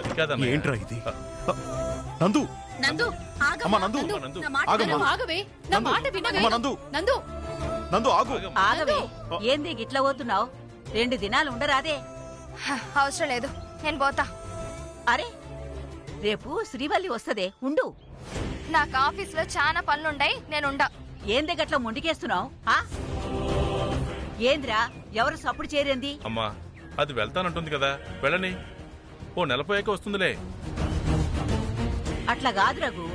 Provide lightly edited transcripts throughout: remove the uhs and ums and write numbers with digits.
అది కాదన్నయ్య. ఏంట్రా ఇది? నందు నందు అమ్మా నందు ఆగమ్మా. ఆగవే నా మాట వినవే అమ్మా నందు నందు నందు ఆగు. ఆగవే ఏంది గిట్లా పోతున్నావు? 2 దినాలు ఉండరాదే? అవసరం లేదు, నేను పోతా. అరే రేపు శ్రీవల్లి వస్తదే, ఉండు. నాకు ఆఫీస్ లో చాలా పనులుండయి, నేనుండా. ఏందే గట్లా మొండికేస్తున్నావు? ఏంద్రా ఎవరు సప్పుడు చేరింది? అమ్మా అది వెళ్తానంటుంది కదా, వెళ్ళని. ఓ నెల పోయాక వస్తుందిలే. అట్లా కాదు రఘు,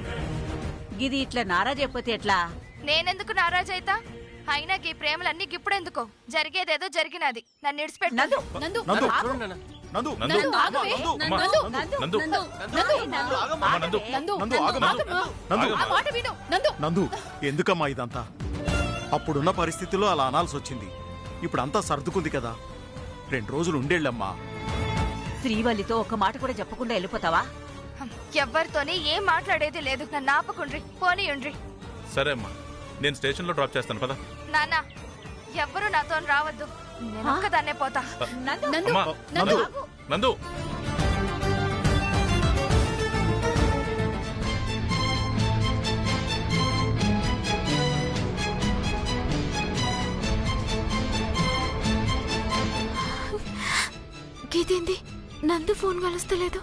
గిది ఇట్లా నారాజ్ అయిపోతే ఎట్లా? నేనెందుకు నారాజైతా? అయినా ఈ ప్రేమలన్నీ ఇప్పుడెందుకో? జరిగేదేదో జరిగినది, నన్ను ఇడిచిపెట్టు. నందు నందు నందు నందు నందు ఆగవే అమ్మా, నందు నందు నందు అమ్మా, నందు నందు నందు ఆగమ్మా. నందు ఆ మాట విను నందు. నందు ఎందుకమ్మా ఇదంతా? అప్పుడున్న పరిస్థితుల్లో అలా అనాల్సి వచ్చింది. ఇప్పుడంతా సర్దుకుంది కదా, 2 రోజులు ఉండేళ్ళమ్మా. శ్రీవల్లితో ఒక మాట కూడా చెప్పకుండా వెళ్ళిపోతావా? ఎవ్వరితోని ఏం మాట్లాడేది లేదు, నన్ను ఆపకుండ్రి, పోనీయుండ్రి. సరే అమ్మా, నేను స్టేషన్ లో డ్రాప్ చేస్తాను పద. నాన్న ఎవ్వరూ నాతో రావద్దు, నేను ఒక్కదాన్నే పోతా. నందు నందు అమ్మా నందు నందు గీదేంది నందు ఫోన్ కలుస్తలేదు?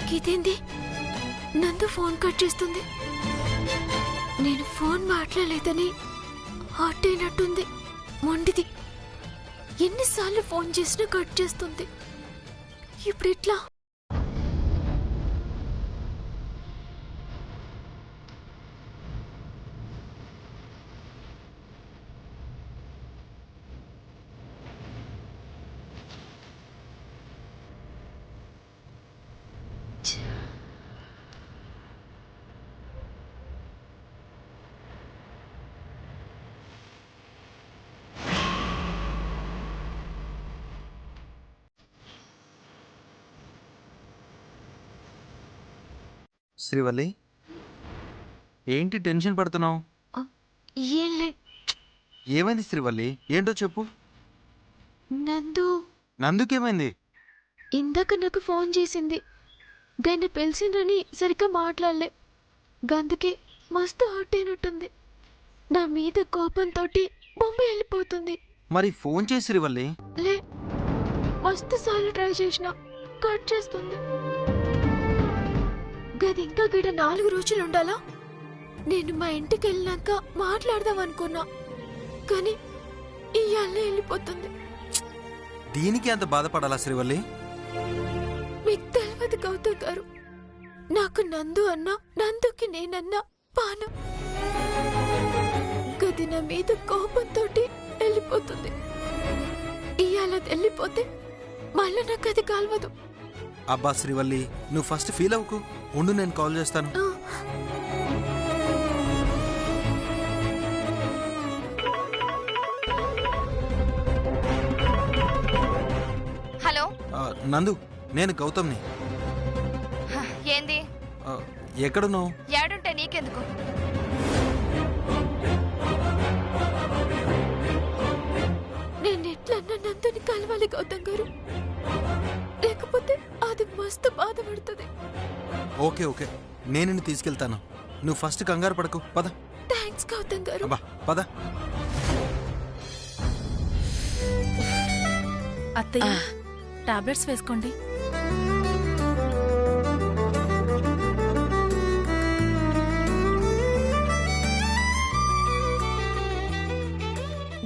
గీదేంది నందు ఫోన్ కట్ చేస్తుంది? నేను ఫోన్ మాట్లాడలేదని హార్ట్ అయినట్టుంది. మొండిది, ఎన్నిసార్లు ఫోన్ చేసినా కట్ చేస్తుంది. ఇప్పుడు ఎట్లా? శ్రీవల్లి, ఏంటి టెన్షన్ పడుతున్నావు? ఏమైంది శ్రీవల్లి? ఏంటో చెప్పు. నందుకేమైంది? ఇందాక నాకు ఫోన్ చేసింది, దాన్ని పిలిచిందని సరిగ్గా మాట్లాడలే. గందుకే మస్తు హర్ట్ అయినట్టుంది. నా మీద కోపంతో బొమ్మ వెళ్ళిపోతుంది. మరి ఫోన్ చేసి శ్రీవల్లి. లే, మస్తు సార్లు ట్రై చేసిన కట్ చేస్తుంది. గది ఇంకా గిడ 4 రోజులు ఉండాలా? నేను మా ఇంటికి వెళ్ళినాక మాట్లాడదాం అనుకున్నా, కానీ ఇయ్యాలే వెళ్ళిపోతుంది. దీనికి అంత బాధపడాలా శ్రీవల్లి? మీకు తెలియదు గౌతమ్ గారు, నాకు నందు అన్నా, నందుకి నేనన్నా పానం. గది నా మీద కోపంతో వెళ్ళిపోతుంది. ఇయ్యాల వెళ్ళిపోతే మళ్ళీ నాకు అది కాల్వదు. అబ్బా శ్రీవల్లి, నువ్వు ఫస్ట్ ఫీల్ అవ్వకు, ఉండు నేను కాల్ చేస్తాను. హలో నందు, నేను గౌతమ్ని. ఏంది? ఎక్కడున్నావు? ఏడుంటే నీకెందుకు? నేను ఎట్లన్నా నందుని కలవాలి గౌతమ్ గారు, లేకపోతే అది మస్తు బాధపడుతుంది. ఓకే ఓకే, నేను నిన్ను తీసుకెళ్తాను. నువ్వు ఫస్ట్ కంగారు పడకు, పద. థ్యాంక్స్ గౌతమ్ గారు. అబ్బా పద. అత్తయ్య టాబ్లెట్స్ వేసుకోండి.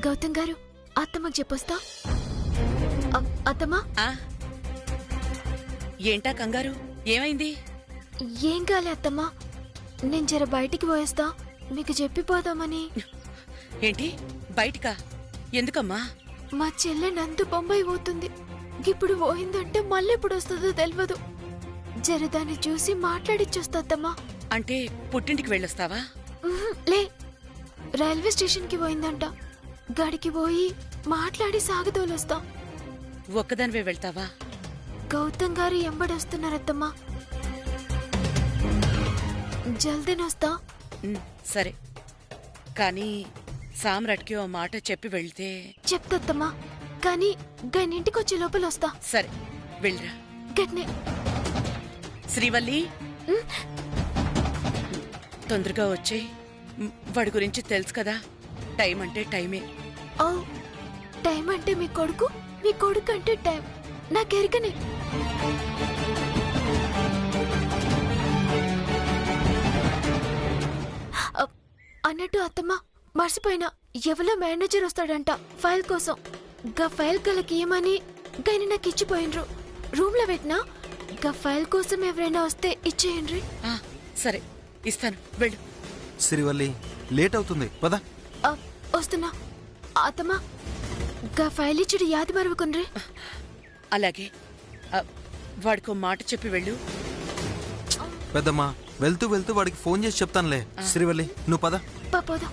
గౌతమ్ గారు, అత్తమ్మకి చెప్పొస్తా. అత్తమ్మా. ఏంటా కంగారు, ఏమైంది? ఏం కాలే అత్తమ్మా, నేను జర బయటికి పోయేస్తా, మీకు చెప్పిపోదామని. ఏంటి బయటికా? ఎందుకమ్మా? మా చెల్లె నందు బొంబాయి పోతుంది. ఇప్పుడు పోయిందంటే మళ్ళీ ఎప్పుడు వస్తుందో తెలియదు. జర దాన్ని చూసి మాట్లాడిచ్చొస్తా అత్తమ్మా. అంటే పుట్టింటికి వెళ్ళొస్తావా? లే, రైల్వే స్టేషన్ కి పోయిందంట. గడికి పోయి మాట్లాడి సాగదోలొస్తా. ఒక్కదానివే వెళ్తావా? గౌతమ్ గారు ఎంబడొస్తున్నారత్తమ్మా. జల్దీనొస్తా. సరే కానీ సామ్రాట్కి ఓ మాట చెప్పి వెళ్తే. చెప్తత్తమ్మా, కానీ గైన ఇంటికొచ్చే లోపల వస్తా. సరే వెళ్ళరా. గట్నే. శ్రీవల్లి తొందరగా వచ్చేయ్. వాడి గురించి తెలుసు కదా, టైం అంటే టైమే. ఓ, టైం అంటే మీ కొడుకు, మీ కొడుకు అంటే టైం. నాకెరకనే. అన్నట్టు అత్తమ్మ, మర్చిపోయినా, ఎవలో మేనేజర్ వస్తాడంట ఫైల్ కోసం. గా ఫైల్ కలకి ఏమని గైని నాకు ఇచ్చిపోయినరు. రూమ్ లో పెట్టినా గా ఫైల్ కోసం ఎవరైనా వస్తే ఇచ్చేయండి. సరే ఇస్తాను, వెళ్ళు. శ్రీవల్లి లేట్ అవుతుంది, పద. వస్తున్నా. అత్తమ్మ, గా ఫైల్ ఇచ్చుడు యాది మరువుకుండ్రి. అలాగే వాడికో మాట చెప్పి వెళ్ళు. పెద్దమ్మా, వెళ్తూ వెళ్తూ వాడికి ఫోన్ చేసి చెప్తానులే. శ్రీవల్లి నువ్వు పద. పోదా.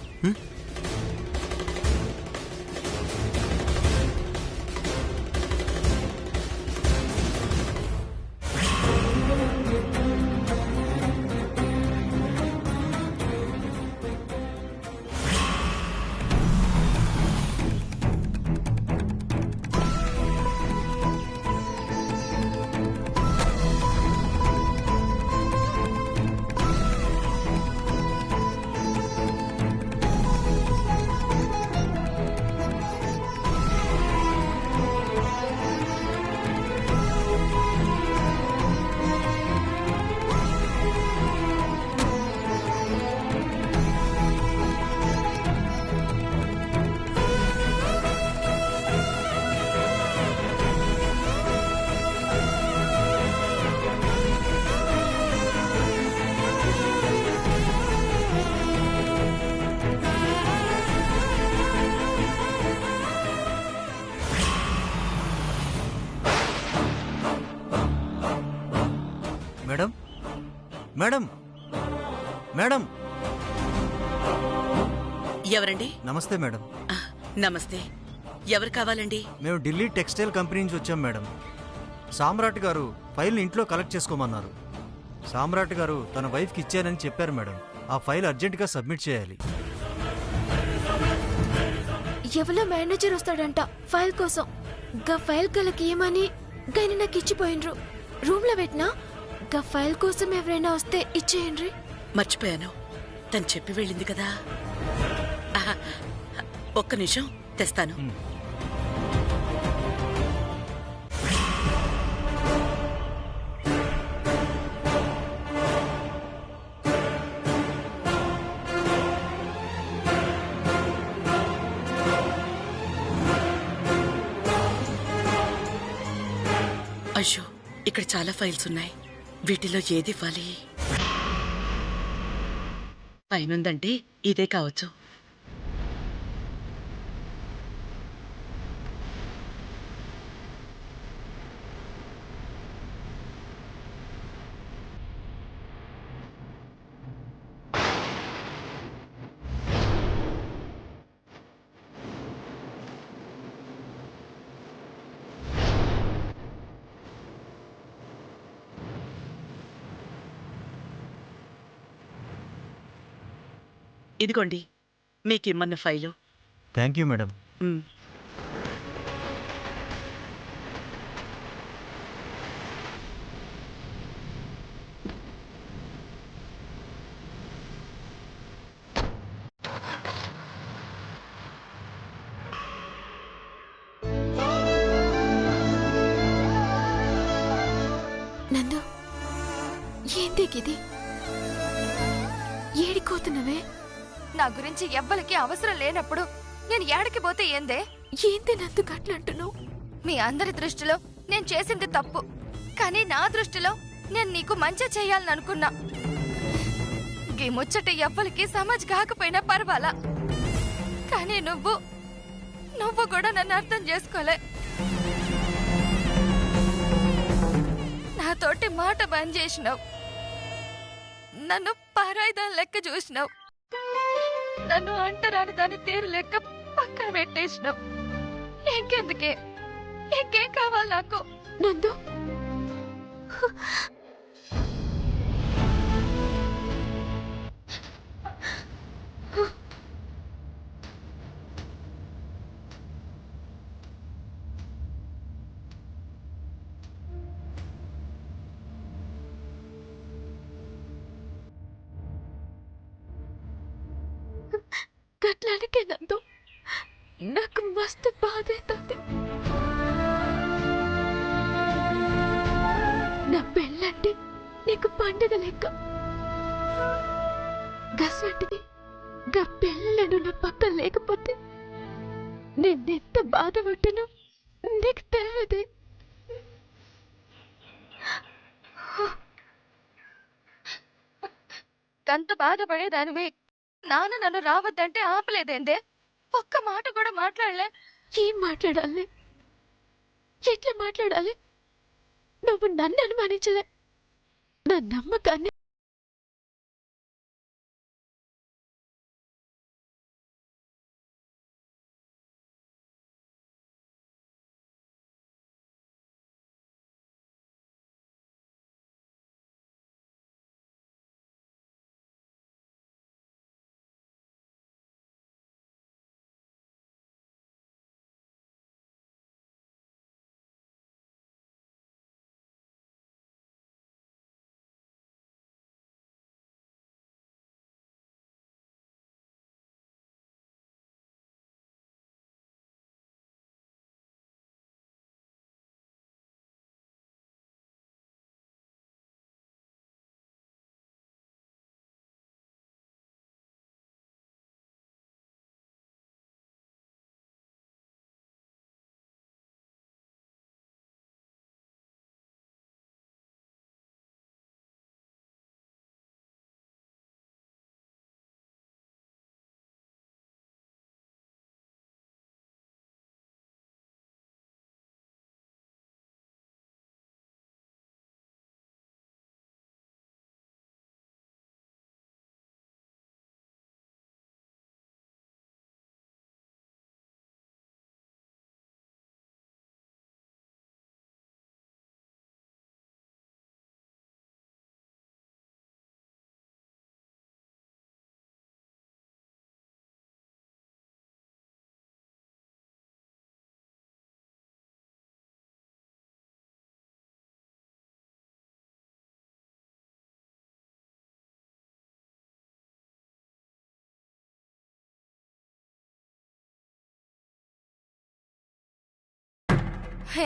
Madam, madam, madam. ఎవరండి? నమస్తే మేడం. నమస్తే. ఎవరు కావాలండి? మేము ఢిల్లీ టెక్స్టైల్ కంపెనీ నుంచి వచ్చాం మేడం. సామ్రాట్ గారు ఫైల్ని ఇంట్లో కలెక్ట్ చేసుకోమన్నారు. సామ్రాట్ గారు తన వైఫ్కి ఇచ్చారని చెప్పారు మేడం. ఆ ఫైల్ అర్జెంటుగా సబ్మిట్ చేయాలి. ఎవలో మేనేజర్ వస్తాడంట ఫైల్ కోసం. గా ఫైల్ కలకి ఏమని గైని నాకు ఇచ్చిపోయినరు. రూమ్ లో పెట్టినా గా ఫైల్ కోసం ఎవరైనా వస్తే ఇచ్చేయండి. మర్చిపోయాను, తను చెప్పి వెళ్ళింది కదా. ఒక్క నిమిషం తెస్తాను. అయ్యో, ఇక్కడ చాలా ఫైల్స్ ఉన్నాయి. వీటిలో ఏది ఇవ్వాలి? పైనుందంటే ఇదే కావచ్చు. ఇదిగోండి మీకిమ్మన్న ఫైలు. Thank you madam. నందు, ఏంటిది? ఏడికోతున్నవే? నా గురించి ఎవ్వరికి అవసరం లేనప్పుడు నేను ఏడకి పోతే ఏందే? ఏంటి నందు గట్లంటున్నావు? మీ అందరి దృష్టిలో నేను చేసింది తప్పు, కానీ నా దృష్టిలో నేను నీకు మంచి చేయాలని అనుకున్నా. ఈ ముచ్చట ఎవ్వరికి సమాజ్ కాకపోయినా పర్వాలా, కానీ నువ్వు కూడా నన్ను అర్థం చేసుకోలే. నాతోటి మాట బంద్ చేసినావు. నన్ను పారాయిదాని లెక్క చూసినావు. నన్ను అంటరాని దాని తీరు లెక్క పక్కన పెట్టేసినావు. ఇంకెందుకే? ఇంకేం కావాలి నాకు? నందు, గట్లానికే నందు నాకు మస్తు బాధ అవుతుంది. నా పెళ్ళంటే నీకు పండుగ లెక్క. గసంటిది గా పెళ్ళను నా పక్కన లేకపోతే నేనెంత బాధపడ్డానో నీకు తెలియదు. అంత బాధపడేదానివి నాన్న నన్ను రావద్దంటే ఆపలేదేందే? ఒక్క మాట కూడా మాట్లాడలే. ఏం మాట్లాడాలి? ఎట్లా మాట్లాడాలి? నువ్వు నన్ను అనుమానించలే, నా నమ్మకాన్ని.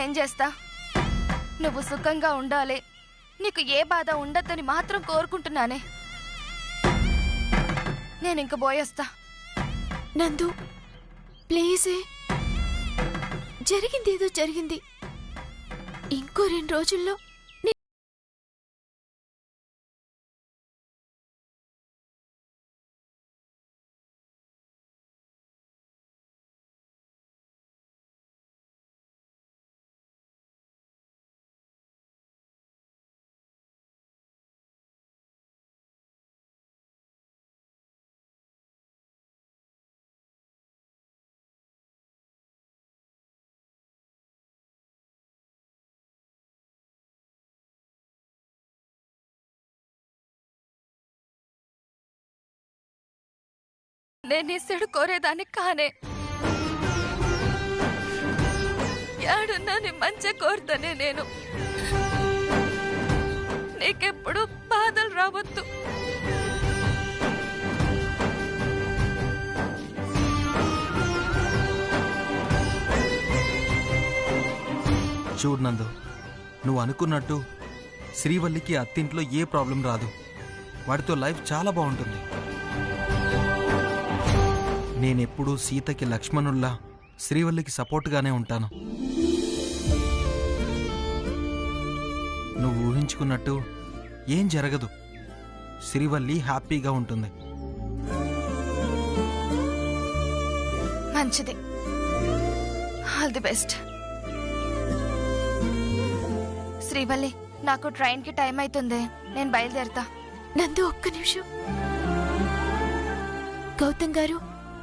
ఏం చేస్తా? నువ్వు సుఖంగా ఉండాలి, నీకు ఏ బాధ ఉండద్దని మాత్రం కోరుకుంటున్నానే. నేను ఇంక పోయేస్తా. నందు ప్లీజే, జరిగింది ఏదో జరిగింది. ఇంకో 2 రోజుల్లో నేను ఇసుడు కోరేదాన్ని కానే. యాడున్నా నీ మంచి కోరుతానే నేను. నీకెప్పుడు బాధలు రావద్దు. చూడు నందు, నువ్వు అనుకున్నట్టు శ్రీవల్లికి అత్తింట్లో ఏ ప్రాబ్లం రాదు. వాడితో లైఫ్ చాలా బాగుంటుంది. నేనెప్పుడూ సీతకి లక్ష్మణుల్లా శ్రీవల్లికి సపోర్ట్గానే ఉంటాను. నువ్వు ఊహించుకున్నట్టు ఏం జరగదు. శ్రీవల్లి హ్యాపీగా ఉంటుంది. మంచిది. All the best. శ్రీవల్లి, నాకు ట్రైన్కి టైం అవుతుంది, నేను బయలుదేరుతా. నందు ఒక్క నిమిషం. గౌతమ్ గారు,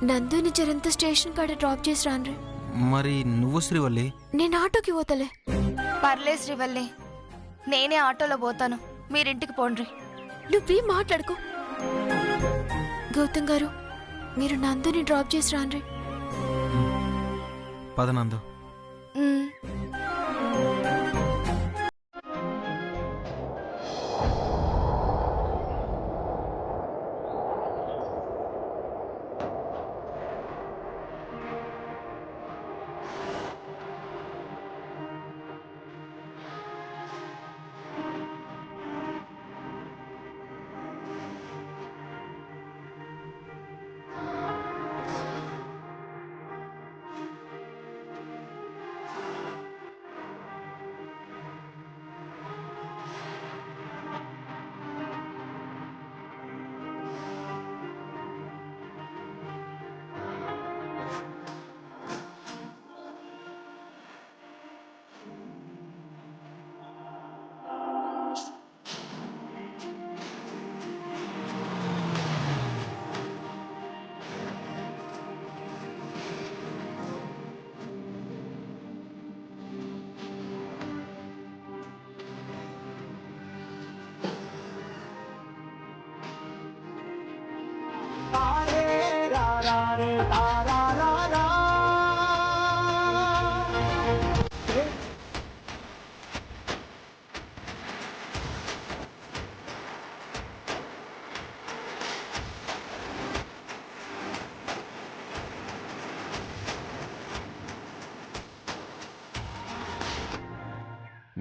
నందుని జరంత స్టేషన్ కాడ డ్రాప్ చేసి రాన్రి. మరి నువ్వు శ్రీవల్లి? నేను ఆటోకి పోతలే. పర్లే శ్రీవల్లి, నేనే ఆటోలో పోతాను, మీరింటికి పోండ్రి. నువ్వేం మాట్లాడుకో. గౌతమ్ గారు, మీరు నందుని డ్రాప్ చేసి రాండ్రి. పద నందు. ఉమ్.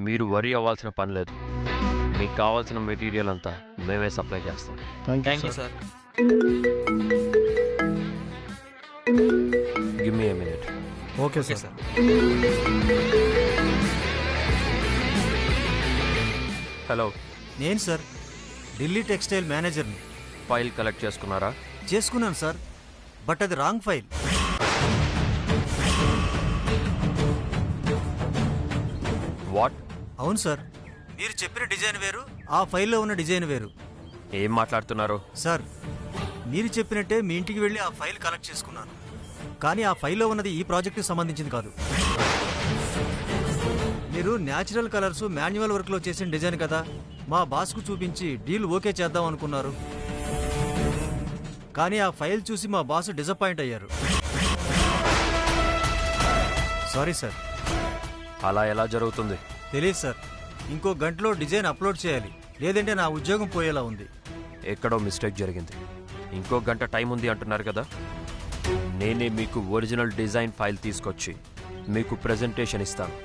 మీరు వరీ అవ్వాల్సిన పని లేదు. మీకు కావాల్సిన మెటీరియల్ అంతా మేమే సప్లై చేస్తాం. Thank you sir. Give me a minute. Okay sir. Hello, నేను సార్ ఢిల్లీ టెక్స్టైల్ మేనేజర్ని. ఫైల్ కలెక్ట్ చేసుకున్నారా? చేసుకున్నాను సార్, బట్ అది రాంగ్ ఫైల్. వాట్? అవును సార్, మీరు చెప్పిన డిజైన్ వేరు, ఆ ఫైల్లో ఉన్న డిజైన్ వేరు. ఏం మాట్లాడుతున్నారు? సార్, మీరు చెప్పినట్టే మీ ఇంటికి వెళ్ళి ఆ ఫైల్ కలెక్ట్ చేసుకున్నాను, కానీ ఆ ఫైల్లో ఉన్నది ఈ ప్రాజెక్టుకి సంబంధించింది కాదు. మీరు న్యాచురల్ కలర్స్ మాన్యువల్ వర్క్లో చేసిన డిజైన్ కదా, మా బాస్కు చూపించి డీల్ ఓకే చేద్దాం అనుకున్నారు. కానీ ఆ ఫైల్ చూసి మా బాస్ డిసప్పాయింట్ అయ్యారు. Sorry sir. అలా ఎలా జరుగుతుంది? తెలియదు సార్, ఇంకో గంటలో డిజైన్ అప్లోడ్ చేయాలి, లేదంటే నా ఉద్యోగం పోయేలా ఉంది. ఎక్కడో మిస్టేక్ జరిగింది. ఇంకో గంట టైం ఉంది అంటున్నారు కదా. నేనే మీకు ఒరిజినల్ డిజైన్ ఫైల్ తీసుకొచ్చి మీకు ప్రెజెంటేషన్ ఇస్తాను.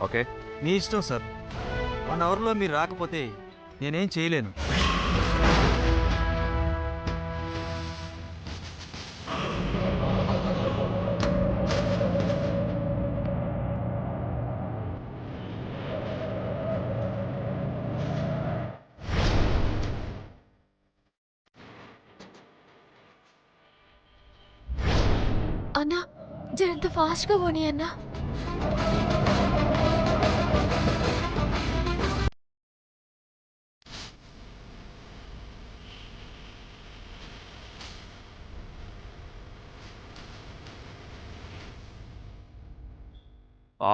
ఓకే? మీ ఇష్టం సార్. 1 అవర్లో మీరు రాకపోతే నేనేం చేయలేను. అన్నా, జరంత ఫాస్ట్గా పోనీ అన్నా.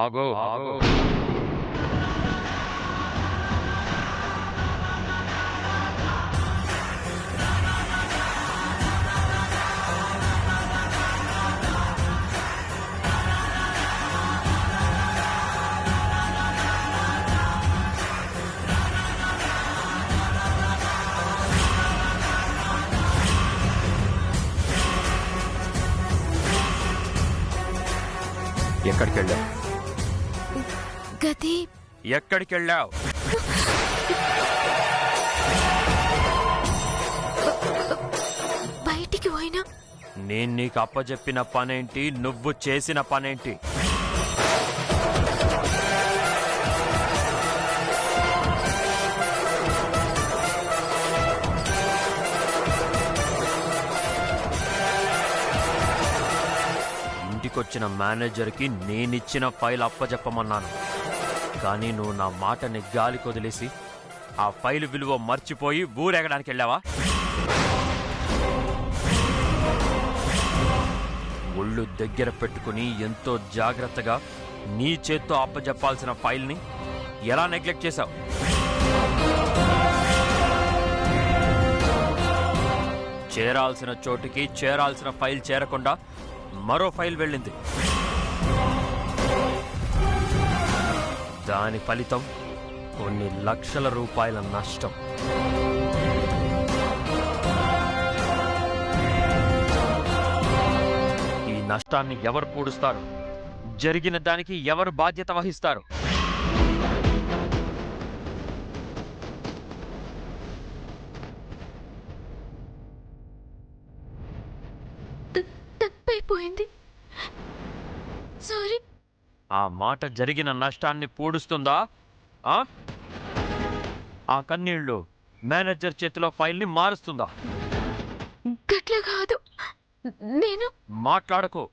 ఆగో ఆగో. ఎక్కడికి వెళ్ళావు? గది ఎక్కడికి వెళ్ళావు? బయటికి పోయినా. నేను నీకు అప్పచెప్పిన పనేంటి, నువ్వు చేసిన పనేంటి? ఇంటికొచ్చిన మేనేజర్కి నేనిచ్చిన ఫైల్ అప్పచెప్పమన్నాను, కానీ నువ్వు నా మాటని గాలి కొదిలేసి ఆ ఫైల్ విలువ మర్చిపోయి ఊరెగడానికి వెళ్ళావా? ఒళ్ళు దగ్గర పెట్టుకుని ఎంతో జాగ్రత్తగా నీ చేత్తో అప్పచెప్పాల్సిన ఫైల్ని ఎలా నెగ్లెక్ట్ చేశావు? చేరాల్సిన చోటికి చేరాల్సిన ఫైల్ చేరకుండా మరో ఫైల్ వెళ్ళింది. దాని ఫలితం కొన్ని లక్షల రూపాయల నష్టం. ఈ నష్టాన్ని ఎవరు పూడుస్తారు? జరిగిన దానికి ఎవరు బాధ్యత వహిస్తారు? తప్పైపోయింది. సారీ. ఆ మాట జరిగిన నష్టాన్ని పూడుస్తుందా? ఆ కన్నీళ్లు మేనేజర్ చేతిలో ఫైల్ని మారుస్తుందా? గట్ల కాదు. నేను మాట్లాడకు.